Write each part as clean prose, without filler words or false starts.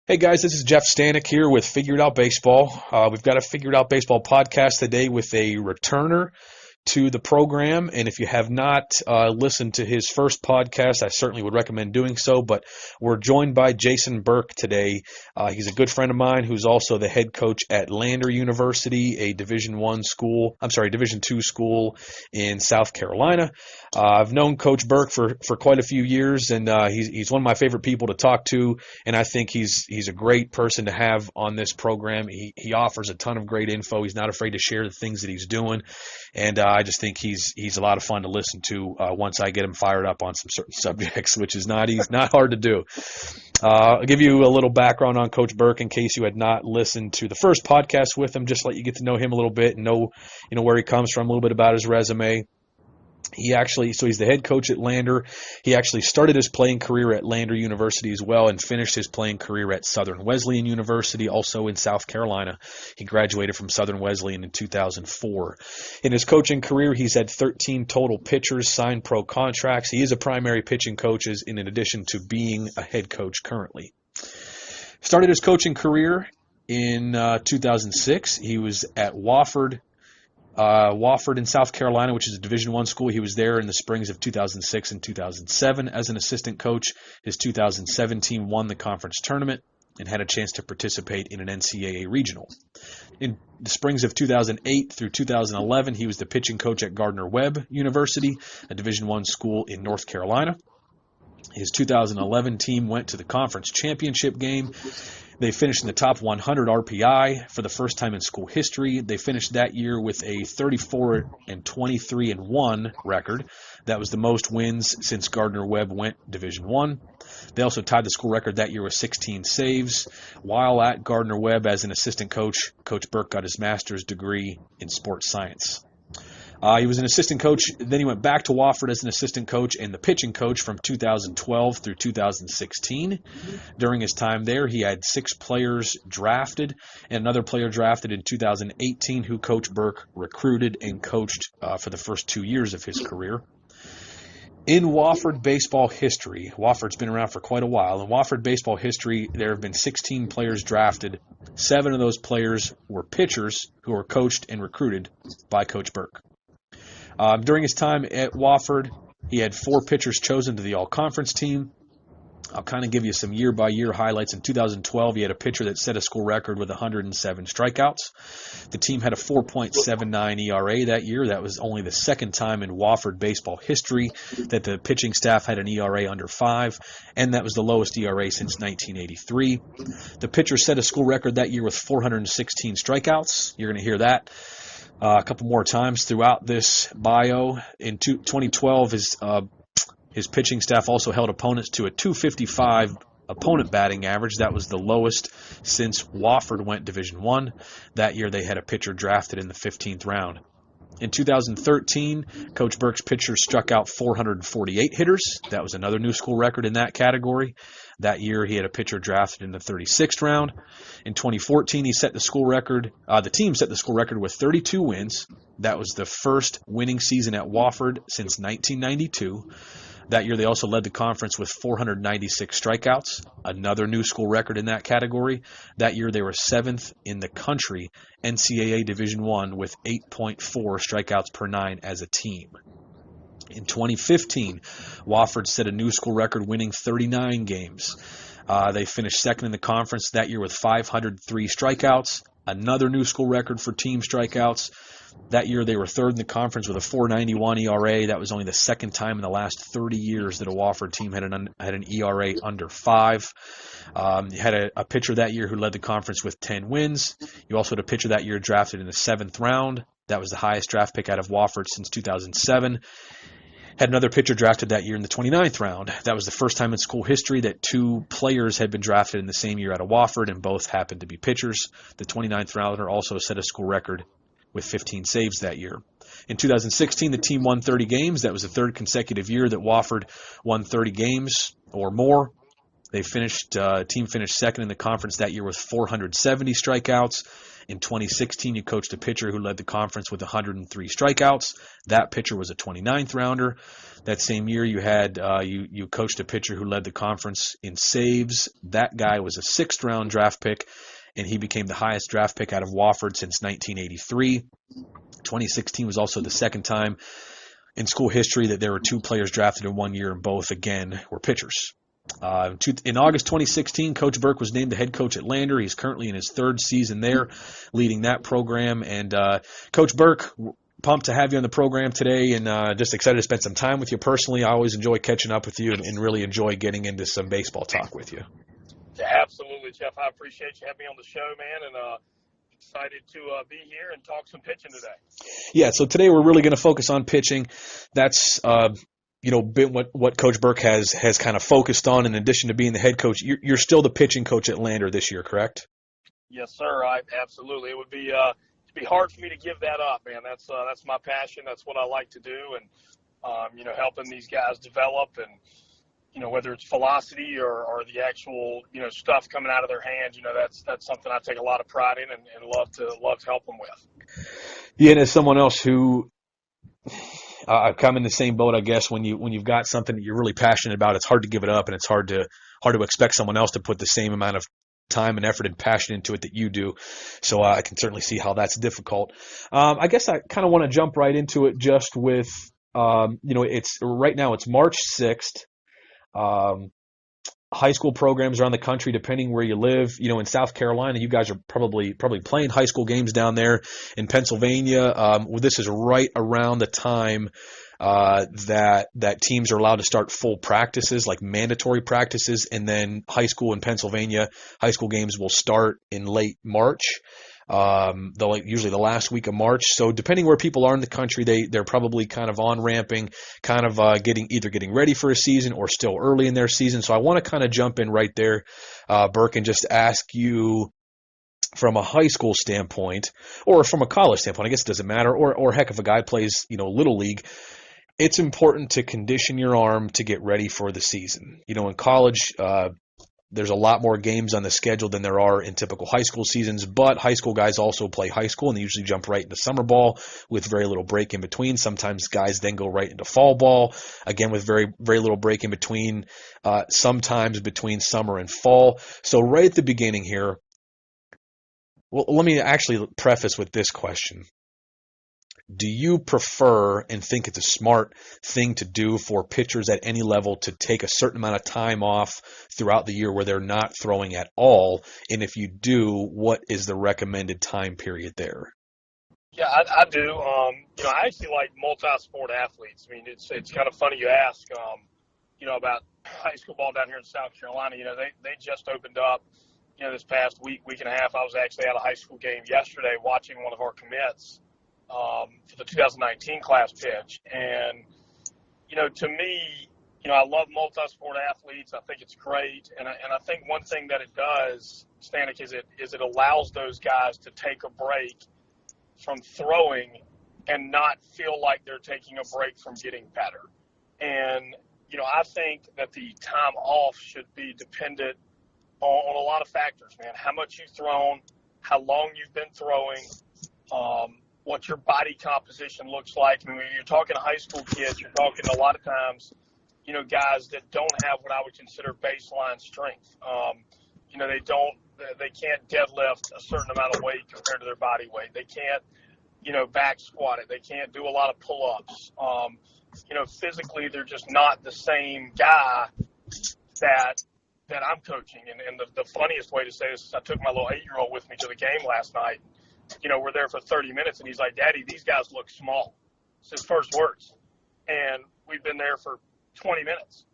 Hey guys, this is Jeff Stanek here with Figured Out Baseball. We've got a Figured Out Baseball podcast today with a returner to the program. And if you have not listened to his first podcast, I certainly would recommend doing so. But we're joined by Jason Burke today. He's a good friend of mine who's also the head coach at Lander University, a Division II school in South Carolina. I've known Coach Burke for quite a few years, and he's one of my favorite people to talk to, and I think he's a great person to have on this program. He offers a ton of great info. He's not afraid to share the things that he's doing, and I just think he's a lot of fun to listen to once I get him fired up on some certain subjects, which is not hard to do. I'll give you a little background on Coach Burke in case you had not listened to the first podcast with him, just let you get to know him a little bit and know where he comes from, a little bit about his resume. He's the head coach at Lander. He actually started his playing career at Lander University as well and finished his playing career at Southern Wesleyan University, also in South Carolina. He graduated from Southern Wesleyan in 2004. In his coaching career, he's had 13 total pitchers sign pro contracts. He is a primary pitching coach in addition to being a head coach currently. Started his coaching career in 2006. He was at Wofford in South Carolina, which is a Division I school. He was there in the springs of 2006 and 2007 as an assistant coach. His 2017 won the conference tournament and had a chance to participate in an NCAA regional. In the springs of 2008 through 2011, he was the pitching coach at Gardner Webb University, a Division I school in North Carolina. His 2011 team went to the conference championship game. They finished in the top 100 RPI for the first time in school history. They finished that year with a 34-23-1 record. That was the most wins since Gardner Webb went Division I. They also tied the school record that year with 16 saves. While at Gardner Webb as an assistant coach, Coach Burke got his master's degree in sports science. He was an assistant coach, then he went back to Wofford as an assistant coach and the pitching coach from 2012 through 2016. During his time there, he had 6 players drafted and another player drafted in 2018 who Coach Burke recruited and coached for the first 2 years of his career. In Wofford baseball history, Wofford's been around for quite a while. In Wofford baseball history, there have been 16 players drafted. 7 of those players were pitchers who were coached and recruited by Coach Burke. During his time at Wofford, he had 4 pitchers chosen to the all-conference team. I'll kind of give you some year-by-year highlights. In 2012, he had a pitcher that set a school record with 107 strikeouts. The team had a 4.79 ERA that year. That was only the second time in Wofford baseball history that the pitching staff had an ERA under 5, and that was the lowest ERA since 1983. The pitcher set a school record that year with 416 strikeouts. You're going to hear that a couple more times throughout this bio. In 2012, his pitching staff also held opponents to a .255 opponent batting average. That was the lowest since Wofford went Division I. That year they had a pitcher drafted in the 15th round. In 2013, Coach Burke's pitchers struck out 448 hitters. That was another new school record in that category. That year, he had a pitcher drafted in the 36th round. In 2014, he set the school record. The team set the school record with 32 wins. That was the first winning season at Wofford since 1992. That year, they also led the conference with 496 strikeouts, another new school record in that category. That year, they were 7th in the country, NCAA Division I, with 8.4 strikeouts per 9 as a team. In 2015, Wofford set a new school record, winning 39 games. They finished second in the conference that year with 503 strikeouts, another new school record for team strikeouts. That year, they were third in the conference with a 4.91 ERA. That was only the second time in the last 30 years that a Wofford team had an ERA under 5. You had a pitcher that year who led the conference with 10 wins. You also had a pitcher that year drafted in the 7th round. That was the highest draft pick out of Wofford since 2007. Had another pitcher drafted that year in the 29th round. That was the first time in school history that 2 players had been drafted in the same year out of Wofford, and both happened to be pitchers. The 29th rounder also set a school record with 15 saves that year. In 2016, the team won 30 games. That was the 3rd consecutive year that Wofford won 30 games or more. Team finished second in the conference that year with 470 strikeouts. In 2016, you coached a pitcher who led the conference with 103 strikeouts. That pitcher was a 29th rounder. That same year, you had you coached a pitcher who led the conference in saves. That guy was a 6th round draft pick, and he became the highest draft pick out of Wofford since 1983. 2016 was also the second time in school history that there were 2 players drafted in 1 year, and both, again, were pitchers. In August 2016, Coach Burke was named the head coach at Lander. He's currently in his 3rd season there, leading that program. And Coach Burke, pumped to have you on the program today, and just excited to spend some time with you personally. I always enjoy catching up with you and really enjoy getting into some baseball talk with you. Yeah, absolutely, Jeff. I appreciate you having me on the show, man, and excited to be here and talk some pitching today. Yeah, so today we're really going to focus on pitching. That's been what Coach Burke has kind of focused on. In addition to being the head coach, you're still the pitching coach at Lander this year, correct? Yes, sir. Absolutely. It would be hard for me to give that up, man. That's my passion. That's what I like to do, and helping these guys develop, and whether it's velocity or the actual stuff coming out of their hands, that's something I take a lot of pride in and love to help them with. Yeah, and as someone else who I've come in the same boat, I guess. When you've got something that you're really passionate about, it's hard to give it up, and it's hard to expect someone else to put the same amount of time and effort and passion into it that you do. So I can certainly see how that's difficult. I guess I kind of want to jump right into it, just with it's right now. It's March 6th. High school programs around the country, depending where you live. In South Carolina, you guys are probably playing high school games down there. In Pennsylvania, this is right around the time that teams are allowed to start full practices, like mandatory practices, and then high school in Pennsylvania, high school games will start in late March. Usually the last week of March. So depending where people are in the country, they're probably kind of on-ramping, kind of getting ready for a season or still early in their season. So I want to kind of jump in right there, Burke, and just ask you, from a high school standpoint or from a college standpoint, I guess it doesn't matter, or heck, if a guy plays, little league, it's important to condition your arm to get ready for the season. In college, there's a lot more games on the schedule than there are in typical high school seasons, but high school guys also play high school, and they usually jump right into summer ball with very little break in between. Sometimes guys then go right into fall ball, again with very, very little break in between, sometimes between summer and fall. So right at the beginning here, well, let me actually preface with this question. Do you prefer and think it's a smart thing to do for pitchers at any level to take a certain amount of time off throughout the year where they're not throwing at all? And if you do, what is the recommended time period there? Yeah, I do. I actually like multi-sport athletes. I mean, it's kind of funny you ask, about high school ball down here in South Carolina. They just opened up, this past week and a half. I was actually at a high school game yesterday watching one of our commits for the 2019 class pitch. And, to me, I love multi-sport athletes. I think it's great. And I think one thing that it does, Stanek, is it allows those guys to take a break from throwing and not feel like they're taking a break from getting better. And, I think that the time off should be dependent on a lot of factors, man. How much you've thrown, how long you've been throwing, what your body composition looks like. I mean, when you're talking to high school kids, you're talking a lot of times, guys that don't have what I would consider baseline strength. They can't deadlift a certain amount of weight compared to their body weight. They can't, back squat it. They can't do a lot of pull-ups. Physically, they're just not the same guy that I'm coaching. And the funniest way to say this is I took my little 8-year-old with me to the game last night. We're there for 30 minutes, and he's like, "Daddy, these guys look small." It's his first words. And we've been there for 20 minutes.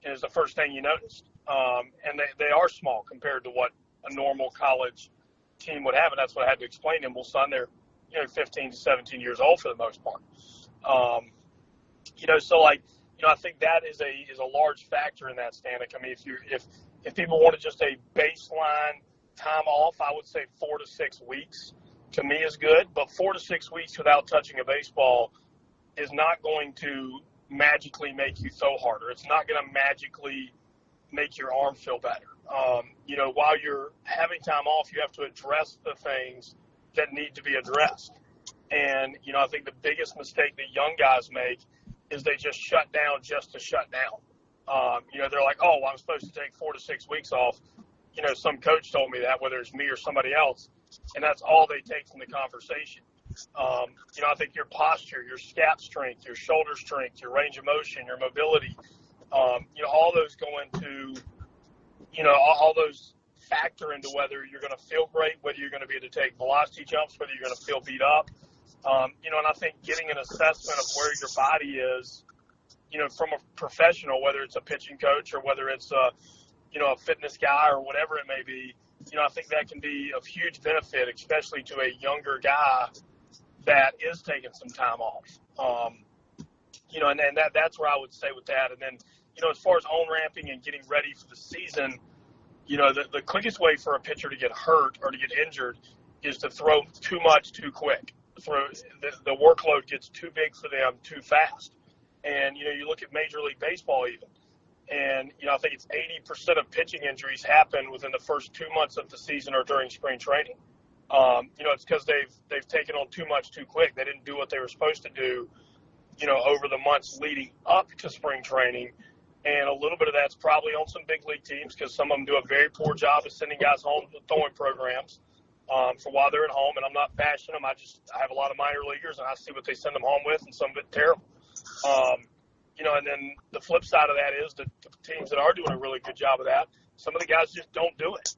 Is the first thing you noticed. And they are small compared to what a normal college team would have. And that's what I had to explain to him. Well, son, they're 15 to 17 years old for the most part. I think that is a large factor in that, Stanek. I mean, if people wanted just a baseline time off, I would say 4 to 6 weeks to me is good. But 4 to 6 weeks without touching a baseball is not going to magically make you throw harder. It's not going to magically make your arm feel better. While you're having time off, you have to address the things that need to be addressed. And, I think the biggest mistake that young guys make is they just shut down just to shut down. They're like, oh, well, I'm supposed to take 4 to 6 weeks off. Some coach told me that, whether it's me or somebody else, and that's all they take from the conversation. I think your posture, your scap strength, your shoulder strength, your range of motion, your mobility, all those go into, all those factor into whether you're going to feel great, whether you're going to be able to take velocity jumps, whether you're going to feel beat up. And I think getting an assessment of where your body is, from a professional, whether it's a pitching coach or whether it's a fitness guy or whatever it may be, I think that can be of huge benefit, especially to a younger guy that is taking some time off. And that's where I would say with that. And then, as far as on-ramping and getting ready for the season, the quickest way for a pitcher to get hurt or to get injured is to throw too much too quick. The workload gets too big for them too fast. And, you look at Major League Baseball even, and, I think it's 80% of pitching injuries happen within the first 2 months of the season or during spring training. It's because they've taken on too much too quick. They didn't do what they were supposed to do, over the months leading up to spring training. And a little bit of that's probably on some big league teams because some of them do a very poor job of sending guys home with throwing programs for while they're at home. And I'm not bashing them. I have a lot of minor leaguers, and I see what they send them home with, and some of it terrible. And then the flip side of that is the teams that are doing a really good job of that, some of the guys just don't do it.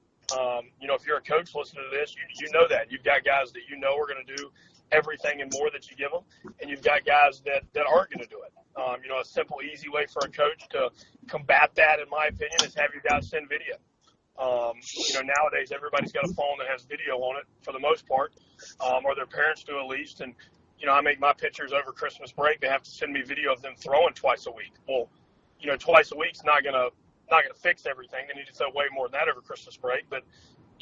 If you're a coach listening to this, you know that. You've got guys that are going to do everything and more that you give them, and you've got guys that aren't going to do it. A simple, easy way for a coach to combat that, in my opinion, is have your guys send video. Nowadays everybody's got a phone that has video on it for the most part, or their parents do at least. And, I make my pitchers over Christmas break. They have to send me video of them throwing twice a week. Well, twice a week's not gonna fix everything. They need to throw way more than that over Christmas break. But,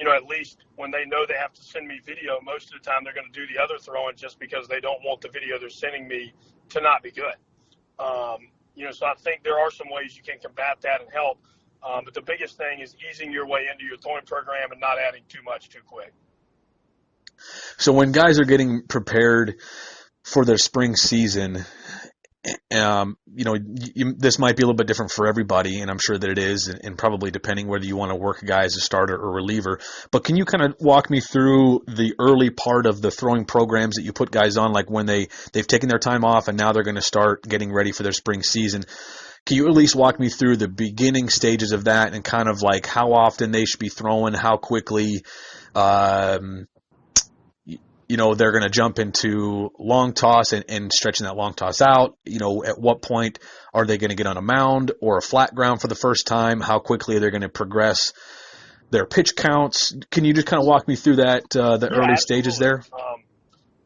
at least when they know they have to send me video, most of the time they're going to do the other throwing just because they don't want the video they're sending me to not be good. So I think there are some ways you can combat that and help. But the biggest thing is easing your way into your throwing program and not adding too much too quick. So when guys are getting prepared for their spring season, this might be a little bit different for everybody, and I'm sure that it is, and probably depending whether you want to work a guy as a starter or reliever. But can you kind of walk me through the early part of the throwing programs that you put guys on, like when they've taken their time off and now they're going to start getting ready for their spring season? Can you at least walk me through the beginning stages of that and kind of like how often they should be throwing, how quickly they're going to jump into long toss and stretching that long toss out? At what point are they going to get on a mound or a flat ground for the first time? How quickly they're going to progress their pitch counts? Can you just kind of walk me through that, the early stages there?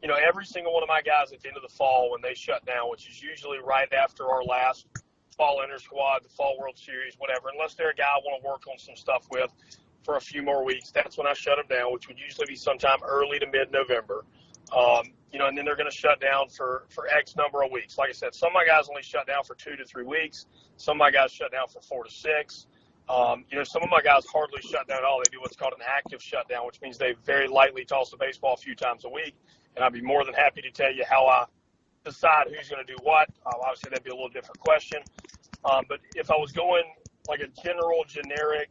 Every single one of my guys at the end of the fall when they shut down, which is usually right after our last fall inter squad, the fall World Series, whatever, unless they're a guy I want to work on some stuff with for a few more weeks, that's when I shut them down, which would usually be sometime early to mid-November. And then they're going to shut down for X number of weeks. Like I said, some of my guys only shut down for 2 to 3 weeks. Some of my guys shut down for 4 to 6. Some of my guys hardly shut down at all. They do what's called an active shutdown, which means they very lightly toss the baseball a few times a week. And I'd be more than happy to tell you how I decide who's going to do what. Obviously, that'd be a little different question. But if I was going like a generic,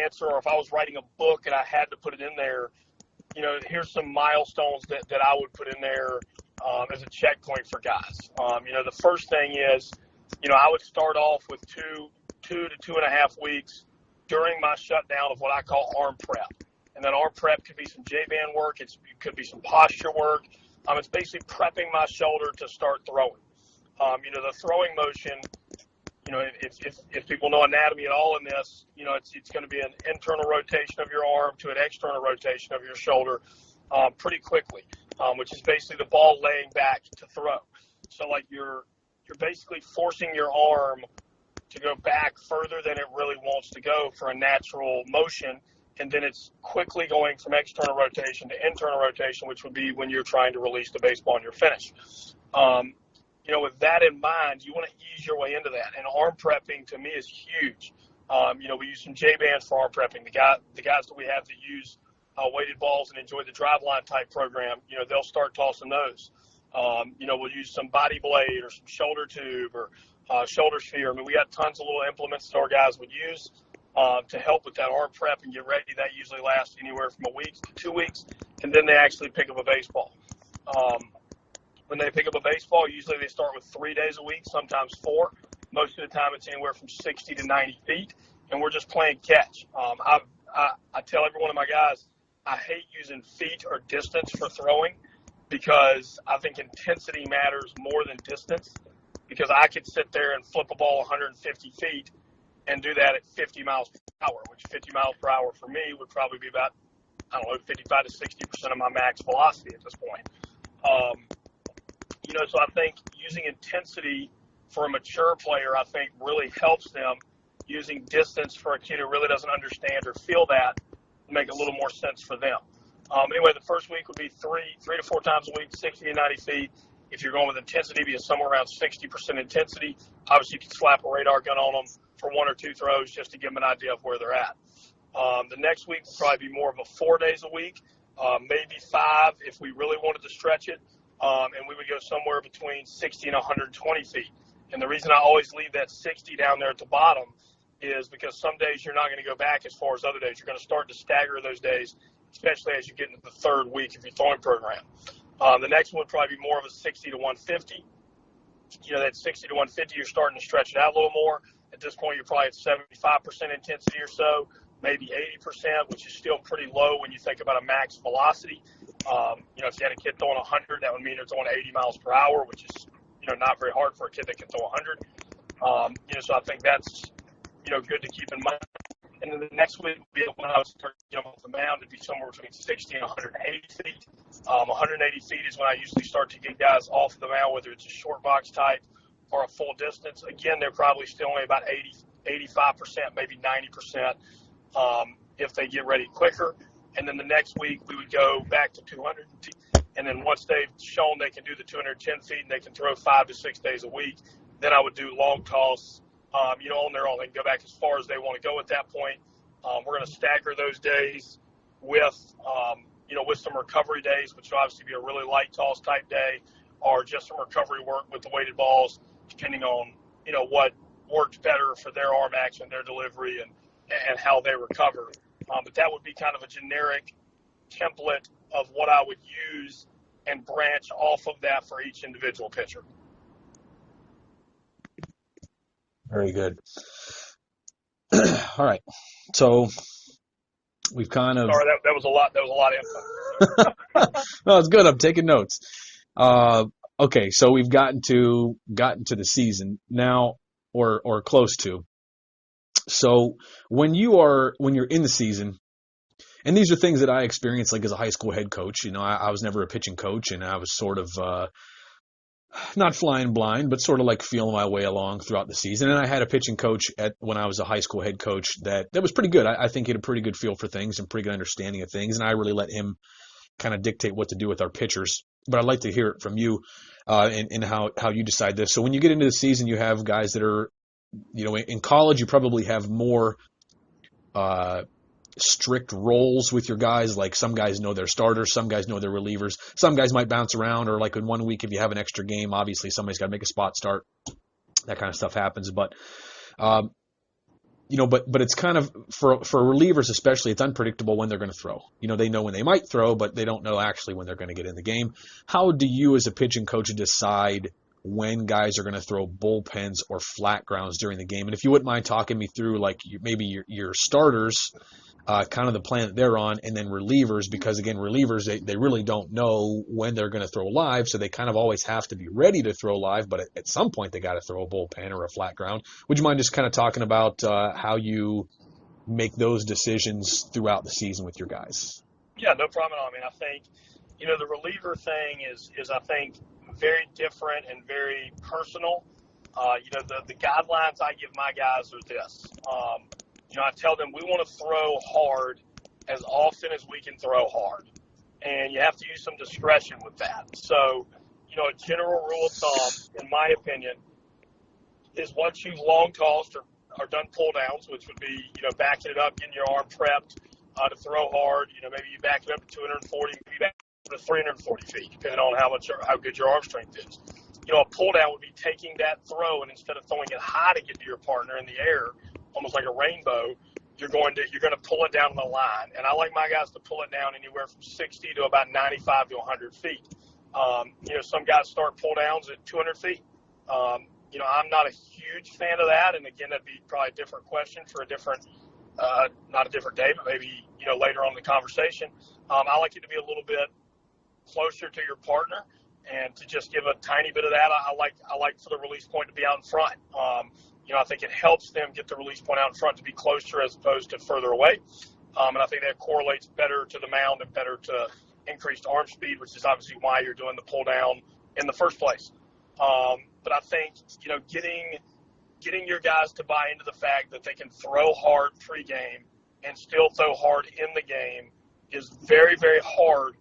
answer, or if I was writing a book and I had to put it in there, here's some milestones that I would put in there as a checkpoint for guys. The first thing is, I would start off with 2 to 2.5 weeks during my shutdown of what I call arm prep. And then arm prep could be some J-band work. It could be some posture work. It's basically prepping my shoulder to start throwing. The throwing motion, if people know anatomy at all in this, it's going to be an internal rotation of your arm to an external rotation of your shoulder pretty quickly, which is basically the ball laying back to throw. So like you're basically forcing your arm to go back further than it really wants to go for a natural motion. And then it's quickly going from external rotation to internal rotation, which would be when you're trying to release the baseball and you're finished. With that in mind, you want to ease your way into that. And arm prepping to me is huge. We use some J-bands for arm prepping. The guys that we have that use weighted balls and enjoy the driveline type program, they'll start tossing those. We'll use some body blade or some shoulder tube or shoulder sphere. I mean, we got tons of little implements that our guys would use to help with that arm prep and get ready. That usually lasts anywhere from a week to 2 weeks, and then they actually pick up a baseball. When they pick up a baseball, usually they start with 3 days a week, sometimes 4. Most of the time it's anywhere from 60 to 90 feet, and we're just playing catch. I tell every one of my guys, I hate using feet or distance for throwing because I think intensity matters more than distance, because I could sit there and flip a ball 150 feet and do that at 50 miles per hour, which 50 miles per hour for me would probably be about, 55 to 60% of my max velocity at this point. So I think using intensity for a mature player, I think really helps them. Using distance for a kid who really doesn't understand or feel that make a little more sense for them. Anyway, the first week would be three to 4 times a week, 60 to 90 feet. If you're going with intensity, be somewhere around 60% intensity. Obviously, you can slap a radar gun on them for 1 or 2 throws just to give them an idea of where they're at. The next week will probably be more of a 4 days a week, maybe 5 if we really wanted to stretch it. And we would go somewhere between 60 and 120 feet. And the reason I always leave that 60 down there at the bottom is because some days you're not going to go back as far as other days. You're going to start to stagger those days, especially as you get into the 3rd week of your throwing program. The next one would probably be more of a 60 to 150. That 60 to 150, you're starting to stretch it out a little more. At this point, you're probably at 75% intensity or so, maybe 80%, which is still pretty low when you think about a max velocity. If you had a kid throwing 100, that would mean they're throwing 80 miles per hour, which is, not very hard for a kid that can throw 100. So I think that's, good to keep in mind. And then the next week would be when I would start off the mound. It'd be somewhere between 60 and 180 feet. 180 feet is when I usually start to get guys off the mound, whether it's a short box type or a full distance. Again, they're probably still only about 85%, maybe 90% if they get ready quicker. And then the next week we would go back to 200 feet. And then once they've shown they can do the 210 feet and they can throw 5 to 6 days a week, then I would do long toss, on their own. They can go back as far as they want to go at that point. We're going to stagger those days with some recovery days, which will obviously be a really light toss type day, or just some recovery work with the weighted balls, depending on, what worked better for their arm action, their delivery, and how they recover. But that would be kind of a generic template of what I would use and branch off of that for each individual pitcher. Very good. All right. So we've kind of. Sorry, that was a lot. That was a lot of info. No, it's good. I'm taking notes. Okay, so we've gotten to the season now, or close to. So when you're in the season, and these are things that I experienced like as a high school head coach. I was never a pitching coach, and I was sort of not flying blind, but sort of like feeling my way along throughout the season. And I had a pitching coach when I was a high school head coach that was pretty good. I think he had a pretty good feel for things and pretty good understanding of things, and I really let him kind of dictate what to do with our pitchers. But I'd like to hear it from you and how you decide this. So when you get into the season, you have guys that are, in college, you probably have more strict roles with your guys. Like some guys know their starters, some guys know their relievers, some guys might bounce around, or like in 1 week, if you have an extra game, obviously somebody's got to make a spot start. That kind of stuff happens. But but it's kind of, for relievers especially, it's unpredictable when they're going to throw. They know when they might throw, but they don't know actually when they're going to get in the game. How do you as a pitching coach decide when guys are going to throw bullpens or flat grounds during the game? And if you wouldn't mind talking me through like maybe your starters, kind of the plan that they're on, and then relievers, because again, relievers, they really don't know when they're going to throw live, so they kind of always have to be ready to throw live, but at some point they got to throw a bullpen or a flat ground. Would you mind just kind of talking about how you make those decisions throughout the season with your guys? Yeah, no problem at all. I mean, I think, the reliever thing is I think very different and very personal. The guidelines I give my guys are this. I tell them we want to throw hard as often as we can throw hard. And you have to use some discretion with that. So, a general rule of thumb, in my opinion, is once you've long tossed or done pull downs, which would be, backing it up, getting your arm prepped, to throw hard. Maybe you back it up to 240, maybe back it up to 340 feet, depending on how good your arm strength is. A pull down would be taking that throw, and instead of throwing it high to get to your partner in the air, almost like a rainbow, you're going to pull it down the line. And I like my guys to pull it down anywhere from 60 to about 95 to 100 feet. Some guys start pull downs at 200 feet. I'm not a huge fan of that. And again, that'd be probably a different question for not a different day, but maybe, later on in the conversation. I like it to be a little bit closer to your partner and to just give a tiny bit of that. I like for the release point to be out in front. I think it helps them get the release point out in front to be closer as opposed to further away. And I think that correlates better to the mound and better to increased arm speed, which is obviously why you're doing the pull down in the first place. But I think, getting your guys to buy into the fact that they can throw hard pregame and still throw hard in the game is very, very hard.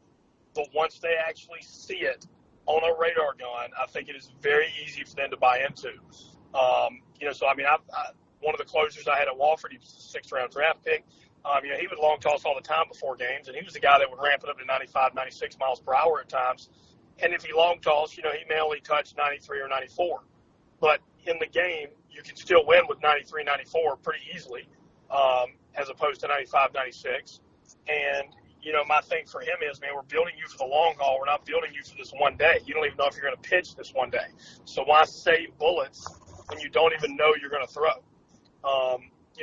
But once they actually see it on a radar gun, I think it is very easy for them to buy into. One of the closers I had at Wofford, he was a 6th round draft pick. He would long toss all the time before games, and he was the guy that would ramp it up to 95, 96 miles per hour at times. And if he long tossed, he may only touch 93 or 94. But in the game, you can still win with 93, 94 pretty easily, as opposed to 95, 96. And, my thing for him is, man, we're building you for the long haul. We're not building you for this one day. You don't even know if you're going to pitch this one day. So why save bullets when you don't even know you're going to throw?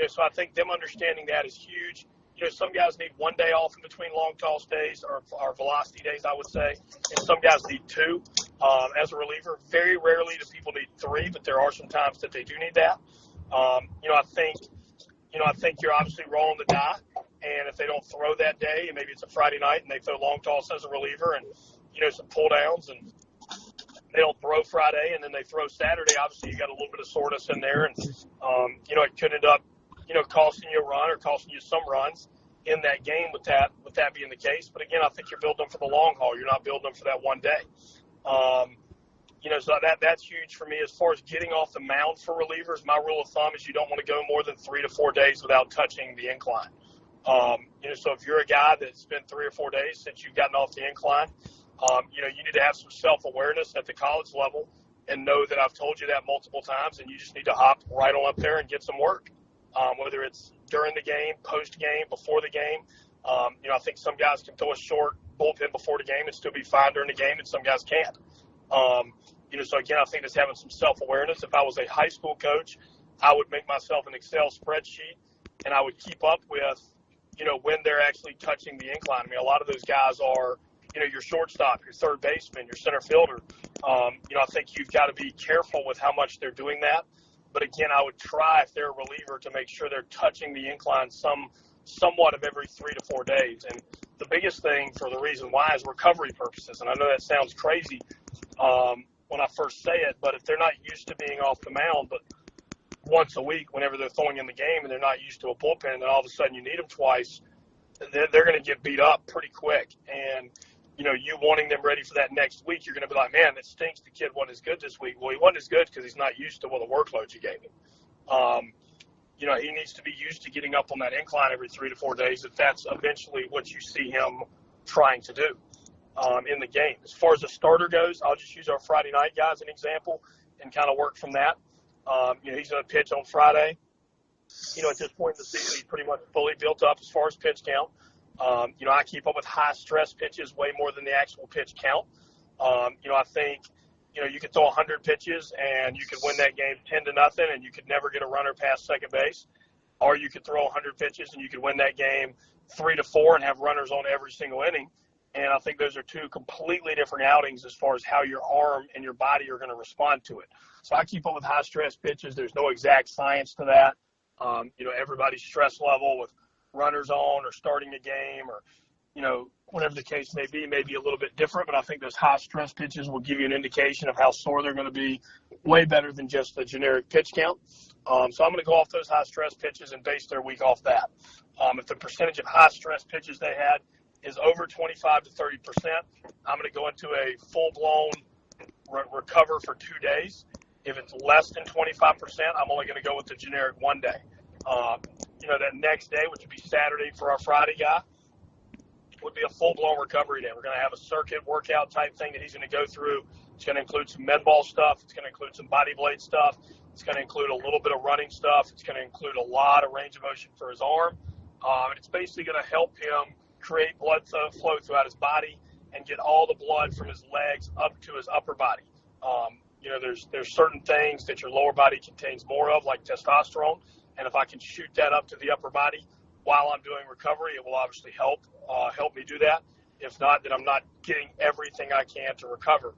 So I think them understanding that is huge. Some guys need one day off in between long toss days or velocity days, I would say, and some guys need 2. As a reliever, very rarely do people need 3, but there are some times that they do need that. I think you're obviously rolling the die, and if they don't throw that day, and maybe it's a Friday night and they throw long toss as a reliever and some pull downs, and they don't throw Friday and then they throw Saturday, obviously you got a little bit of soreness in there, and it could end up costing you a run or costing you some runs in that game with that being the case. But again, I think you're building them for the long haul. You're not building them for that one day. So that's huge for me. As far as getting off the mound for relievers, my rule of thumb is you don't want to go more than 3 to 4 days without touching the incline. So if you're a guy that's been 3 or 4 days since you've gotten off the incline, you need to have some self-awareness at the college level and know that I've told you that multiple times, and you just need to hop right on up there and get some work. Whether it's during the game, post-game, before the game. I think some guys can throw a short bullpen before the game and still be fine during the game, and some guys can't. So again, I think it's having some self-awareness. If I was a high school coach, I would make myself an Excel spreadsheet, and I would keep up with, when they're actually touching the incline. A lot of those guys are, your shortstop, your third baseman, your center fielder. I think you've got to be careful with how much they're doing that. But again, I would try, if they're a reliever, to make sure they're touching the incline somewhat of every 3 to 4 days. And the biggest thing for the reason why is recovery purposes. And I know that sounds crazy when I first say it, but if they're not used to being off the mound, but once a week whenever they're throwing in the game and they're not used to a bullpen, and then all of a sudden you need them twice, they're going to get beat up pretty quick. And, you wanting them ready for that next week, you're going to be like, man, it stinks the kid wasn't as good this week. Well, he wasn't as good because he's not used to the workload you gave him. He needs to be used to getting up on that incline every 3 to 4 days if that's eventually what you see him trying to do in the game. As far as the starter goes, I'll just use our Friday night guy as an example and kind of work from that. He's going to pitch on Friday. At this point in the season, he's pretty much fully built up as far as pitch count. I keep up with high-stress pitches way more than the actual pitch count. I think, you could throw 100 pitches and you could win that game 10-0 and you could never get a runner past second base. Or you could throw 100 pitches and you could win that game 3-4 and have runners on every single inning. And I think those are two completely different outings as far as how your arm and your body are going to respond to it. So I keep up with high-stress pitches. There's no exact science to that. Everybody's stress level with runners on or starting a game or, whatever the case may be a little bit different. But I think those high-stress pitches will give you an indication of how sore they're going to be, way better than just the generic pitch count. So I'm going to go off those high-stress pitches and base their week off that. If the percentage of high-stress pitches they had is over 25 to 30%, I'm going to go into a full-blown recover for 2 days. If it's less than 25%, I'm only going to go with the generic 1 day. that next day, which would be Saturday for our Friday guy, would be a full-blown recovery day. We're going to have a circuit workout type thing that he's going to go through. It's going to include some med ball stuff. It's going to include some body blade stuff. It's going to include a little bit of running stuff. It's going to include a lot of range of motion for his arm. And it's basically going to help him create blood flow throughout his body and get all the blood from his legs up to his upper body. There's certain things that your lower body contains more of, like testosterone. And if I can shoot that up to the upper body while I'm doing recovery, it will obviously help me do that. If not, then I'm not getting everything I can to recover.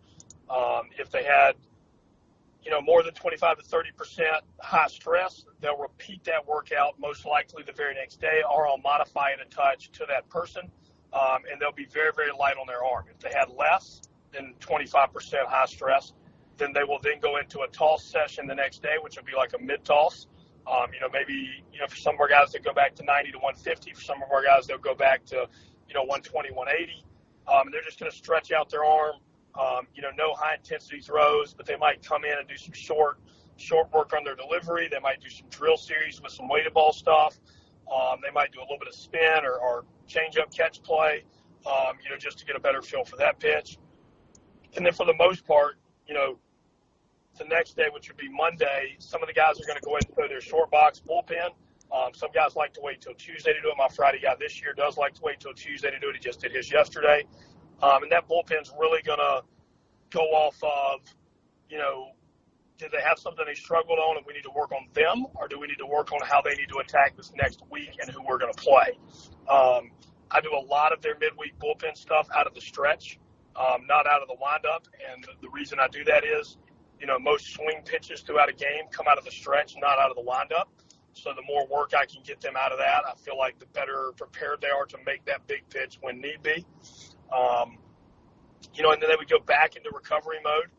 If they had, more than 25 to 30% high stress, they'll repeat that workout most likely the very next day, or I'll modify it a touch to that person, and they'll be very, very light on their arm. If they had less than 25% high stress, then they will then go into a toss session the next day, which will be like a mid-toss. For some of our guys, they go back to 90 to 150. For some of our guys, they'll go back to, 120, 180. And they're just going to stretch out their arm. No high-intensity throws, but they might come in and do some short work on their delivery. They might do some drill series with some weighted ball stuff. They might do a little bit of spin or change-up catch play, just to get a better feel for that pitch. And then for the most part, the next day, which would be Monday, some of the guys are going to go ahead and throw their short box bullpen. Some guys like to wait till Tuesday to do it. My Friday guy this year does like to wait till Tuesday to do it. He just did his yesterday. And that bullpen's really going to go off of, did they have something they struggled on and we need to work on them, or do we need to work on how they need to attack this next week and who we're going to play? I do a lot of their midweek bullpen stuff out of the stretch, not out of the windup. And the reason I do that is, most swing pitches throughout a game come out of the stretch, not out of the windup. So the more work I can get them out of that, I feel like the better prepared they are to make that big pitch when need be. And then they would go back into recovery mode.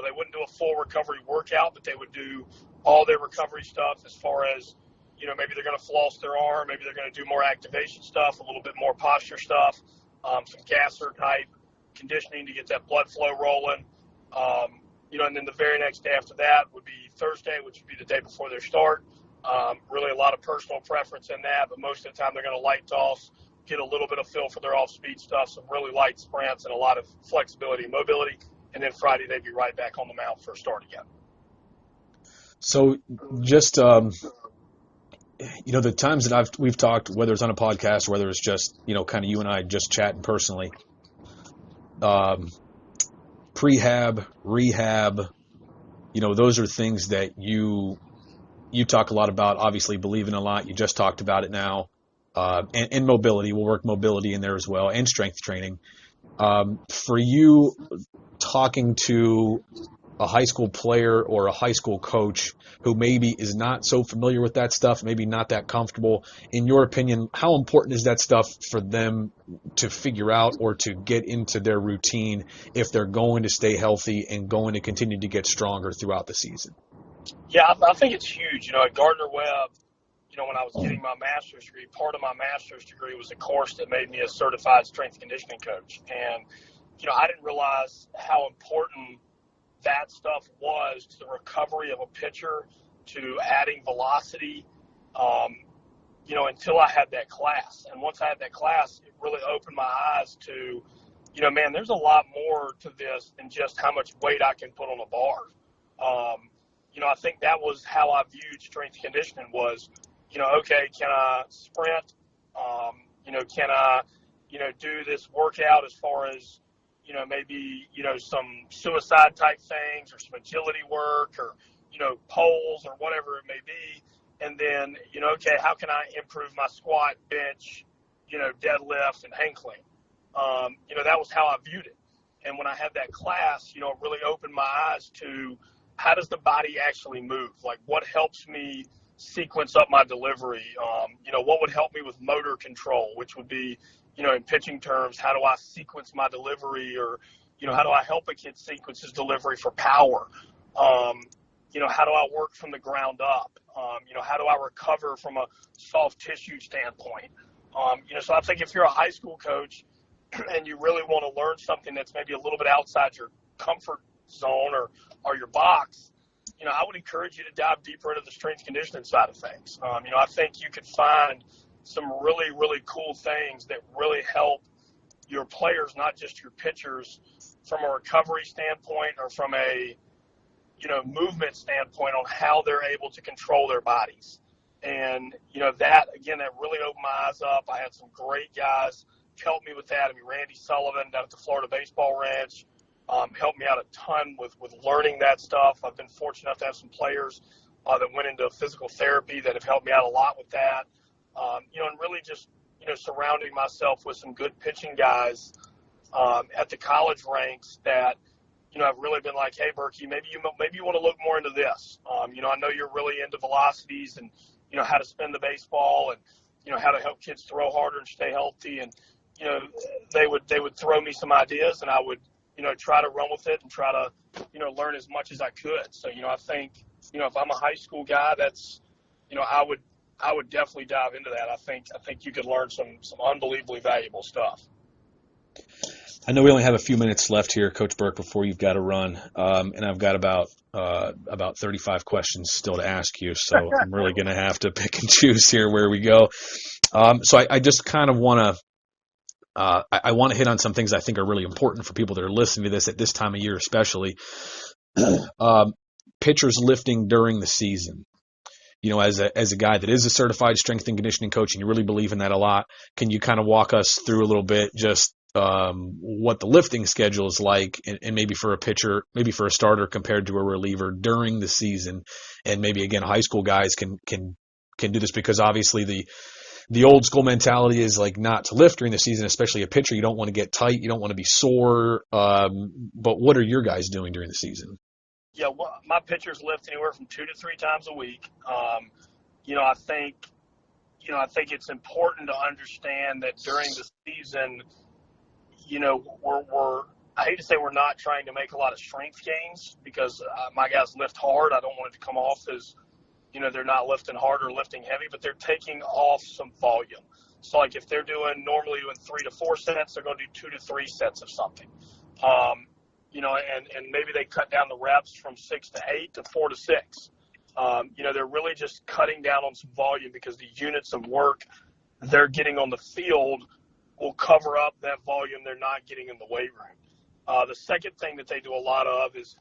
They wouldn't do a full recovery workout, but they would do all their recovery stuff as far as, maybe they're going to floss their arm, maybe they're going to do more activation stuff, a little bit more posture stuff, some gasser type conditioning to get that blood flow rolling. And then the very next day after that would be Thursday, which would be the day before their start. Really a lot of personal preference in that, but most of the time they're going to light toss, get a little bit of feel for their off-speed stuff, some really light sprints and a lot of flexibility and mobility. And then Friday they'd be right back on the mound for a start again. So just, the times that we've talked, whether it's on a podcast, whether it's just, kind of you and I just chatting personally, prehab, rehab, those are things that you talk a lot about, obviously believe in a lot. You just talked about it now. And mobility, we'll work mobility in there as well, and strength training. For you, talking to a high school player or a high school coach who maybe is not so familiar with that stuff, maybe not that comfortable, in your opinion, how important is that stuff for them to figure out or to get into their routine if they're going to stay healthy and going to continue to get stronger throughout the season? Yeah, I think it's huge. At Gardner Webb, when I was getting my master's degree, part of my master's degree was a course that made me a certified strength conditioning coach. And, I didn't realize how important that stuff was to the recovery of a pitcher, to adding velocity, until I had that class. And once I had that class, it really opened my eyes to, there's a lot more to this than just how much weight I can put on a bar. I think that was how I viewed strength conditioning was, okay, can I sprint? Can I, do this workout as far as, maybe, some suicide type things or some agility work or, poles or whatever it may be. And then, okay, how can I improve my squat, bench, deadlift and hang clean? That was how I viewed it. And when I had that class, it really opened my eyes to how does the body actually move? Like what helps me sequence up my delivery? What would help me with motor control, which would be, in pitching terms, how do I sequence my delivery, or, how do I help a kid sequence his delivery for power? How do I work from the ground up? How do I recover from a soft tissue standpoint? So I think if you're a high school coach and you really want to learn something that's maybe a little bit outside your comfort zone or your box, I would encourage you to dive deeper into the strength conditioning side of things. I think you could find some really, really cool things that really help your players, not just your pitchers, from a recovery standpoint or from a, movement standpoint on how they're able to control their bodies. And, that really opened my eyes up. I had some great guys help me with that. Randy Sullivan down at the Florida Baseball Ranch helped me out a ton with learning that stuff. I've been fortunate enough to have some players that went into physical therapy that have helped me out a lot with that. And really just, surrounding myself with some good pitching guys at the college ranks that, I've really been like, hey, Berkey, maybe you want to look more into this. I know you're really into velocities and, how to spin the baseball and, how to help kids throw harder and stay healthy. And, they would throw me some ideas and I would, try to run with it and try to, learn as much as I could. So, I think, if I'm a high school guy, that's, I would definitely dive into that. I think you could learn some unbelievably valuable stuff. I know we only have a few minutes left here, Coach Burke, before you've got to run, and I've got about 35 questions still to ask you, so I'm really going to have to pick and choose here where we go. So I just kind of want to I want to hit on some things I think are really important for people that are listening to this at this time of year, especially pitchers lifting during the season. As a guy that is a certified strength and conditioning coach, and you really believe in that a lot, can you kind of walk us through a little bit just what the lifting schedule is like, and maybe for a pitcher, maybe for a starter compared to a reliever during the season, and maybe again high school guys can do this, because obviously the old school mentality is like not to lift during the season, especially a pitcher. You don't want to get tight, you don't want to be sore. But what are your guys doing during the season? Yeah, well, my pitchers lift anywhere from 2 to 3 times a week. I think it's important to understand that during the season, I hate to say we're not trying to make a lot of strength gains, because my guys lift hard. I don't want it to come off as, they're not lifting hard or lifting heavy, but they're taking off some volume. So like if they're normally doing 3 to 4 sets, they're going to do 2 to 3 sets of something. And maybe they cut down the reps from 6 to 8 to 4 to 6. They're really just cutting down on some volume, because the units of work they're getting on the field will cover up that volume they're not getting in the weight room. The second thing that they do a lot of is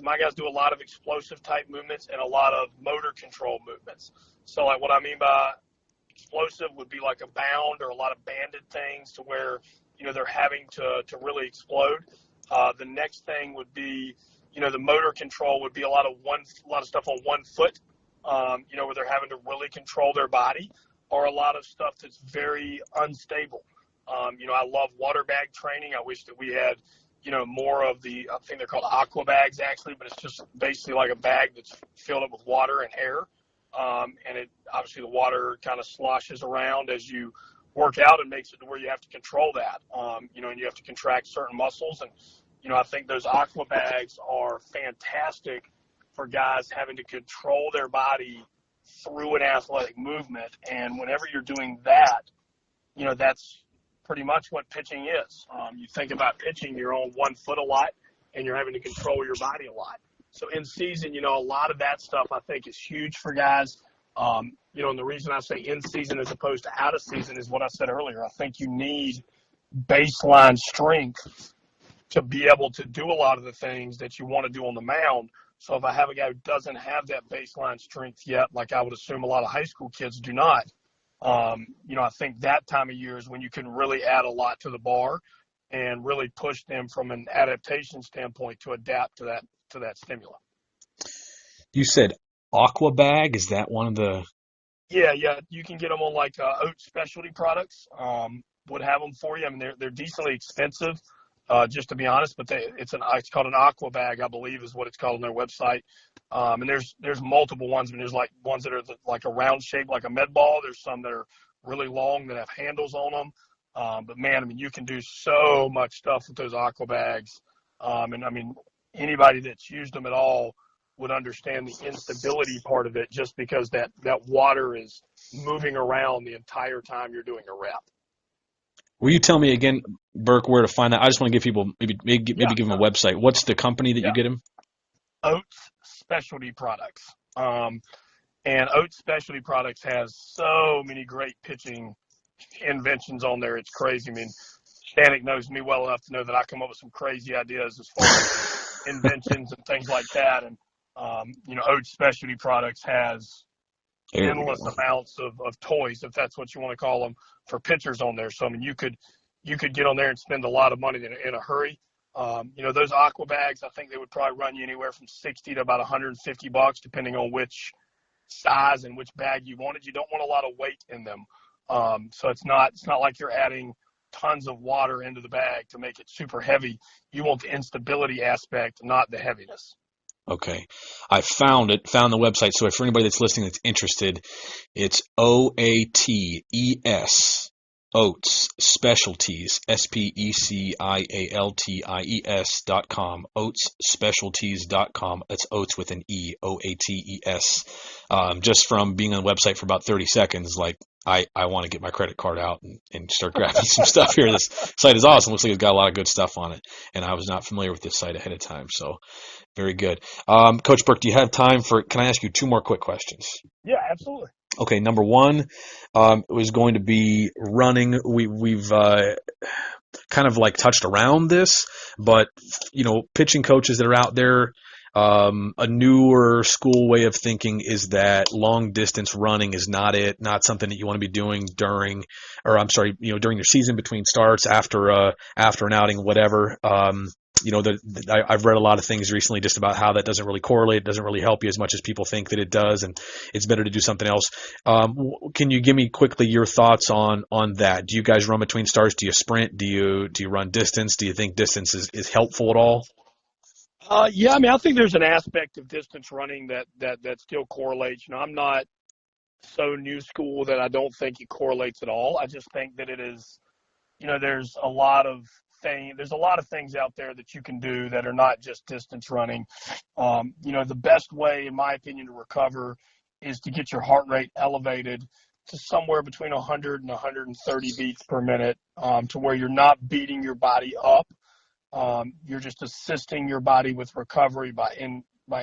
my guys do a lot of explosive type movements and a lot of motor control movements. So like what I mean by explosive would be like a bound or a lot of banded things to where, they're having to really explode. The next thing would be, the motor control would be a lot of stuff on one foot, where they're having to really control their body, or a lot of stuff that's very unstable. I love water bag training. I wish that we had, more of I think they're called aqua bags actually, but it's just basically like a bag that's filled up with water and air. And it obviously the water kind of sloshes around as you work out and makes it to where you have to control that, and you have to contract certain muscles. And, I think those aqua bags are fantastic for guys having to control their body through an athletic movement. And whenever you're doing that, that's pretty much what pitching is. You think about pitching, you're on 1 foot a lot and you're having to control your body a lot. So in season, a lot of that stuff I think is huge for guys. And the reason I say in season as opposed to out of season is what I said earlier. I think you need baseline strength to be able to do a lot of the things that you want to do on the mound. So if I have a guy who doesn't have that baseline strength yet, like I would assume a lot of high school kids do not, I think that time of year is when you can really add a lot to the bar and really push them from an adaptation standpoint to adapt to that stimuli. You said aqua bag. Is that one of the? Yeah. You can get them on like oat specialty products. Would have them for you. They're decently expensive. Just to be honest, but it's called an aqua bag, I believe is what it's called on their website. And there's multiple ones. There's like ones that are like a round shape, like a med ball. There's some that are really long that have handles on them. But man, you can do so much stuff with those aqua bags. And anybody that's used them at all would understand the instability part of it, just because that water is moving around the entire time you're doing a rep. Will you tell me again, Burke, where to find that? I just want to give people maybe give them a website. What's the company that you get them? Oats Specialty Products. And Oats Specialty Products has so many great pitching inventions on there. It's crazy. I mean, Stanek knows me well enough to know that I come up with some crazy ideas as far as inventions and things like that. And, Oats Specialty Products has endless amounts of toys, if that's what you want to call them, for pitchers on there. So, I mean, you could get on there and spend a lot of money in a hurry. Those aqua bags, I think they would probably run you anywhere from $60 to about $150, depending on which size and which bag you wanted. You don't want a lot of weight in them. So it's not like you're adding tons of water into the bag to make it super heavy. You want the instability aspect, not the heaviness. Okay. I found the website. So for anybody that's listening that's interested, it's OATES, Oats Specialties, SPECIALTIES.com, OatsSpecialties.com. That's Oats with an E, OATES. Just from being on the website for about 30 seconds, like, I want to get my credit card out and start grabbing some stuff here. This site is awesome. Looks like it's got a lot of good stuff on it. And I was not familiar with this site ahead of time. So very good. Coach Burke, do you have time can I ask you 2 more quick questions? Yeah, absolutely. Okay. Number 1 was going to be running. We've kind of like touched around this, but pitching coaches that are out there, a newer school way of thinking is that long distance running is not something that you want to be doing during your season, between starts, after an outing, whatever. I've read a lot of things recently just about how that doesn't really correlate. It doesn't really help you as much as people think that it does, and it's better to do something else. Can you give me quickly your thoughts on that? Do you guys run between starts? Do you sprint? Do you run distance? Do you think distance is helpful at all? Yeah, I mean, I think there's an aspect of distance running that still correlates. I'm not so new school that I don't think it correlates at all. I just think that it is, there's a lot of things out there that you can do that are not just distance running. The best way, in my opinion, to recover is to get your heart rate elevated to somewhere between 100 and 130 beats per minute, to where you're not beating your body up. You're just assisting your body with recovery by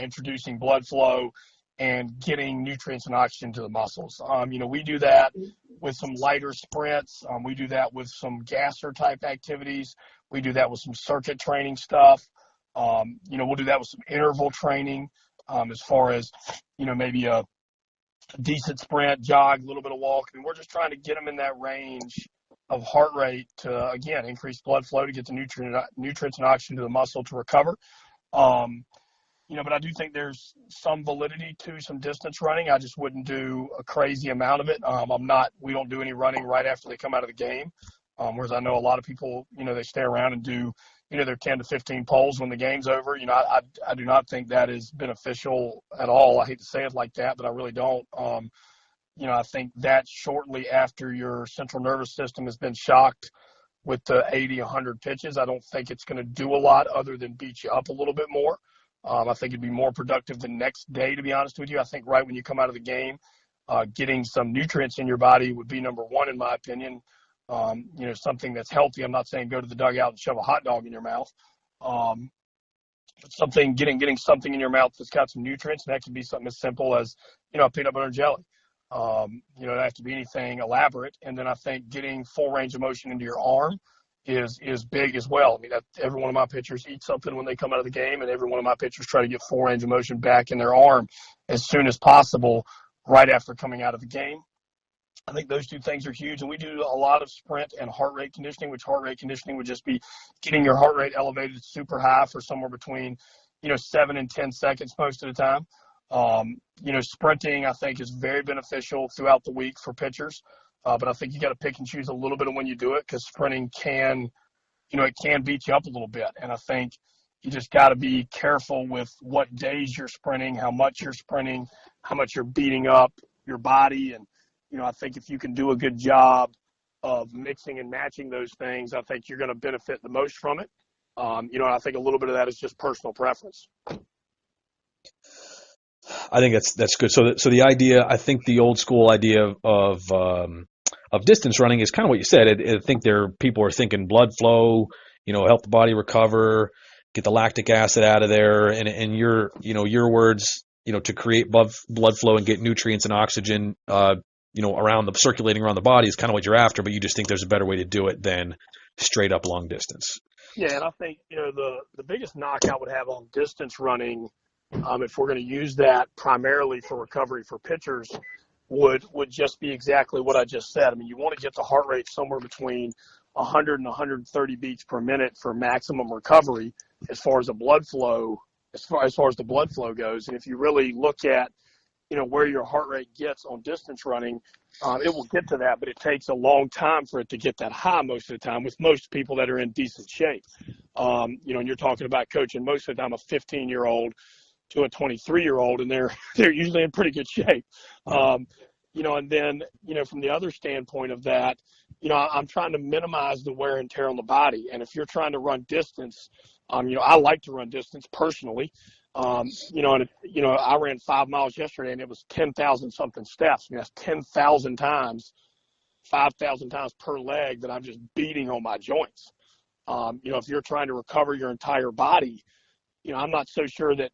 introducing blood flow and getting nutrients and oxygen to the muscles. We do that with some lighter sprints. We do that with some gasser type activities. We do that with some circuit training stuff. We'll do that with some interval training, as far as, maybe a decent sprint, jog, a little bit of walk. And we're just trying to get them in that range of heart rate to, again, increase blood flow to get the nutrients and oxygen to the muscle to recover. But I do think there's some validity to some distance running. I just wouldn't do a crazy amount of it. We don't do any running right after they come out of the game. Whereas I know a lot of people, they stay around and do, their 10 to 15 poles when the game's over. I do not think that is beneficial at all. I hate to say it like that, but I really don't. I think that shortly after your central nervous system has been shocked with the 80, 100 pitches, I don't think it's going to do a lot other than beat you up a little bit more. I think it'd be more productive the next day, to be honest with you. I think right when you come out of the game, getting some nutrients in your body would be number 1, in my opinion. Something that's healthy. I'm not saying go to the dugout and shove a hot dog in your mouth. But getting something in your mouth that's got some nutrients, and that can be something as simple as, peanut butter and jelly. It doesn't have to be anything elaborate. And then I think getting full range of motion into your arm is big as well. I mean, every one of my pitchers eat something when they come out of the game, and every one of my pitchers try to get full range of motion back in their arm as soon as possible right after coming out of the game. I think those 2 things are huge, and we do a lot of sprint and heart rate conditioning, which heart rate conditioning would just be getting your heart rate elevated super high for somewhere between, 7 and 10 seconds most of the time. Sprinting, I think, is very beneficial throughout the week for pitchers. But I think you got to pick and choose a little bit of when you do it, because sprinting can beat you up a little bit. And I think you just got to be careful with what days you're sprinting, how much you're sprinting, how much you're beating up your body. And, I think if you can do a good job of mixing and matching those things, I think you're going to benefit the most from it. I think a little bit of that is just personal preference. I think that's good. So the idea, I think the old school idea of distance running is kind of what you said. I think people are thinking blood flow, help the body recover, get the lactic acid out of there, and your words, to create blood flow and get nutrients and oxygen, circulating around the body is kind of what you're after, but you just think there's a better way to do it than straight up long distance. Yeah, and I think, the biggest knock I would have on distance running, if we're going to use that primarily for recovery for pitchers, would just be exactly what I just said. I mean, you want to get the heart rate somewhere between 100 and 130 beats per minute for maximum recovery as far as the blood flow, as far as the blood flow goes. And if you really look at, where your heart rate gets on distance running, it will get to that, but it takes a long time for it to get that high most of the time with most people that are in decent shape. And you're talking about coaching most of the time a 15-year-old to a 23-year-old, and they're usually in pretty good shape. And then, from the other standpoint of that, I'm trying to minimize the wear and tear on the body. And if you're trying to run distance, I like to run distance personally. I ran 5 miles yesterday, and it was 10,000 something steps. I mean, that's 10,000 times, 5,000 times per leg that I'm just beating on my joints. If you're trying to recover your entire body, I'm not so sure that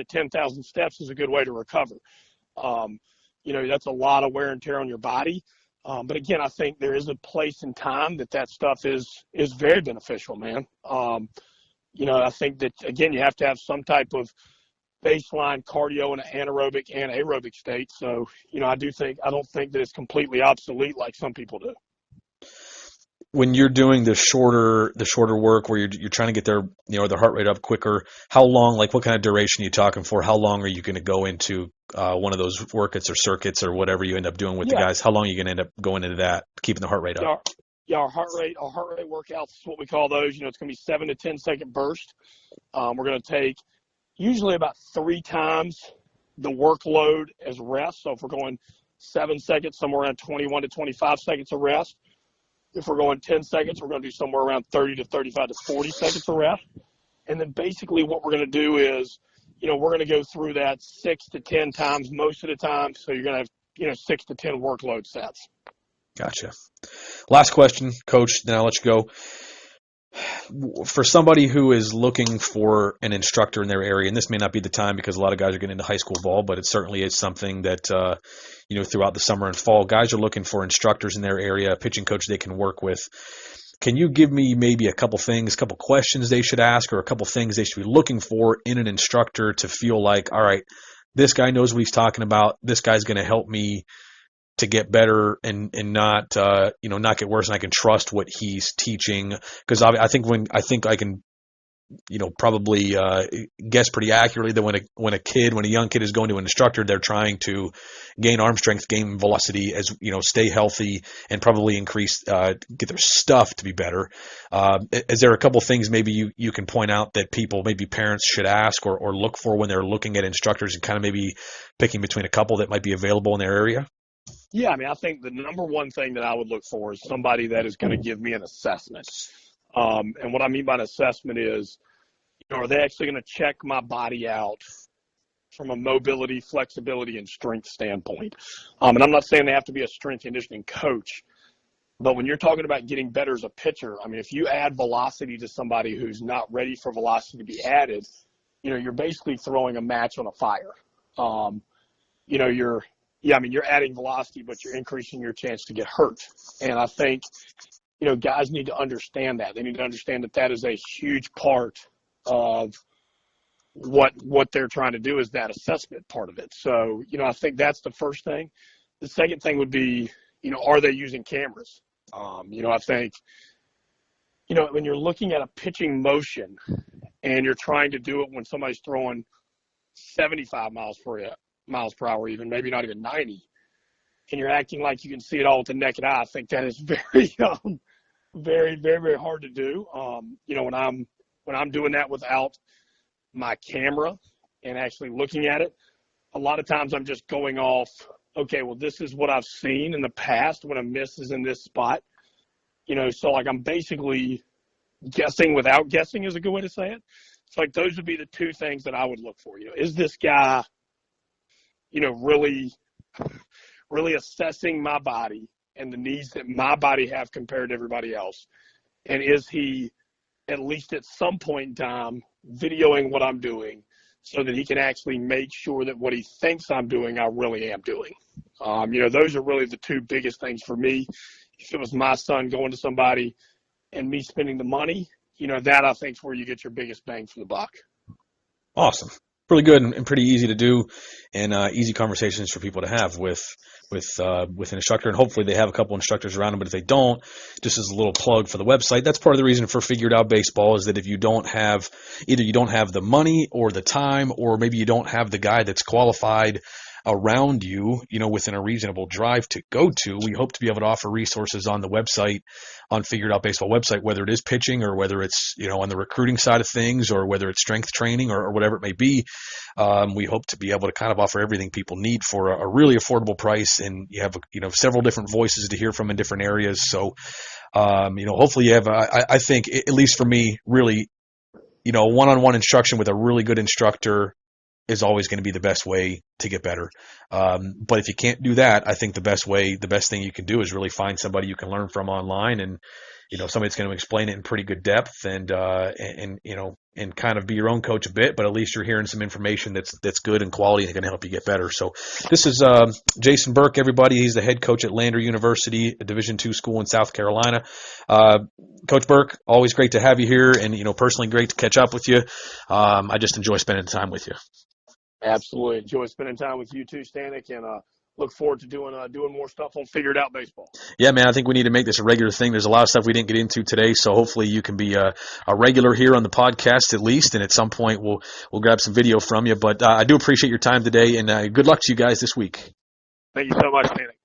10,000 steps is a good way to recover. That's a lot of wear and tear on your body. But again, I think there is a place and time that stuff is very beneficial, man. I think that, again, you have to have some type of baseline cardio in an anaerobic and aerobic state. So, I don't think that it's completely obsolete like some people do. When you're doing the shorter work where you're trying to get their heart rate up quicker, how long, like what kind of duration are you talking for? How long are you going to go into one of those workouts or circuits or whatever you end up doing with the guys? How long are you going to end up going into that, keeping the heart rate up? Yeah, our heart rate workouts is what we call those. It's going to be 7 to 10 second burst. We're going to take usually about 3 times the workload as rest. So if we're going 7 seconds, somewhere around 21 to 25 seconds of rest. If we're going 10 seconds, we're going to do somewhere around 30 to 35 to 40 seconds of rest. And then basically what we're going to do is, we're going to go through that 6 to 10 times most of the time. So you're going to have, 6 to 10 workload sets. Gotcha. Last question, Coach, then I'll let you go. For somebody who is looking for an instructor in their area, and this may not be the time because a lot of guys are getting into high school ball, but it certainly is something that, throughout the summer and fall, guys are looking for instructors in their area, a pitching coach they can work with. Can you give me maybe a couple questions they should ask, or a couple things they should be looking for in an instructor to feel like, all right, this guy knows what he's talking about. This guy's going to help me to get better and not get worse, and I can trust what he's teaching. Because I think I can probably guess pretty accurately that when a young kid is going to an instructor, they're trying to gain arm strength, gain velocity, stay healthy, and probably increase get their stuff to be better. Is there a couple things maybe you can point out that people, maybe parents, should ask or look for when they're looking at instructors, and kind of maybe picking between a couple that might be available in their area? Yeah, I mean, I think the number one thing that I would look for is somebody that is going to give me an assessment. And what I mean by an assessment is, are they actually going to check my body out from a mobility, flexibility, and strength standpoint? And I'm not saying they have to be a strength conditioning coach, but when you're talking about getting better as a pitcher, I mean, if you add velocity to somebody who's not ready for velocity to be added, you're basically throwing a match on a fire. You're adding velocity, but you're increasing your chance to get hurt. And I think, guys need to understand that. They need to understand that is a huge part of what they're trying to do, is that assessment part of it. So, I think that's the first thing. The second thing would be, are they using cameras? I think, when you're looking at a pitching motion and you're trying to do it when somebody's throwing 75 miles per hour, even maybe not even 90, and you're acting like you can see it all with the naked eye, I think that is very, very, very, very hard to do. When I'm doing that without my camera and actually looking at it, a lot of times I'm just going off, okay, well, this is what I've seen in the past when a miss is in this spot. So like I'm basically guessing without guessing is a good way to say it. So like those would be the two things that I would look for. Is this guy, really, really assessing my body and the needs that my body have compared to everybody else? And is he at least at some point in time, videoing what I'm doing so that he can actually make sure that what he thinks I'm doing, I really am doing. Those are really the two biggest things for me. If it was my son going to somebody and me spending the money, that I think is where you get your biggest bang for the buck. Awesome. Really good and pretty easy to do, and easy conversations for people to have with an instructor, and hopefully they have a couple instructors around them. But if they don't, just as a little plug for the website, that's part of the reason for Figured Out Baseball, is that if you don't have, either you don't have the money or the time, or maybe you don't have the guy that's qualified around you, within a reasonable drive to go to, we hope to be able to offer resources on the website, on Figured Out Baseball website, whether it is pitching or whether it's, on the recruiting side of things, or whether it's strength training or whatever it may be. We hope to be able to kind of offer everything people need for a really affordable price. And you have, several different voices to hear from in different areas. So, hopefully you have, I think, at least for me, really, one-on-one instruction with a really good instructor is always going to be the best way to get better. But if you can't do that, I think the best thing you can do is really find somebody you can learn from online, and somebody that's going to explain it in pretty good depth, and kind of be your own coach a bit, but at least you're hearing some information that's good and quality and going to help you get better. So this is Jason Burke, everybody. He's the head coach at Lander University, a Division II school in South Carolina. Coach Burke, always great to have you here, and personally great to catch up with you. I just enjoy spending time with you. Absolutely. Enjoy spending time with you too, Stanek, and look forward to doing more stuff on Figured Out Baseball. Yeah, man, I think we need to make this a regular thing. There's a lot of stuff we didn't get into today, so hopefully you can be a regular here on the podcast at least, and at some point we'll grab some video from you. But I do appreciate your time today, and good luck to you guys this week. Thank you so much, Stanek.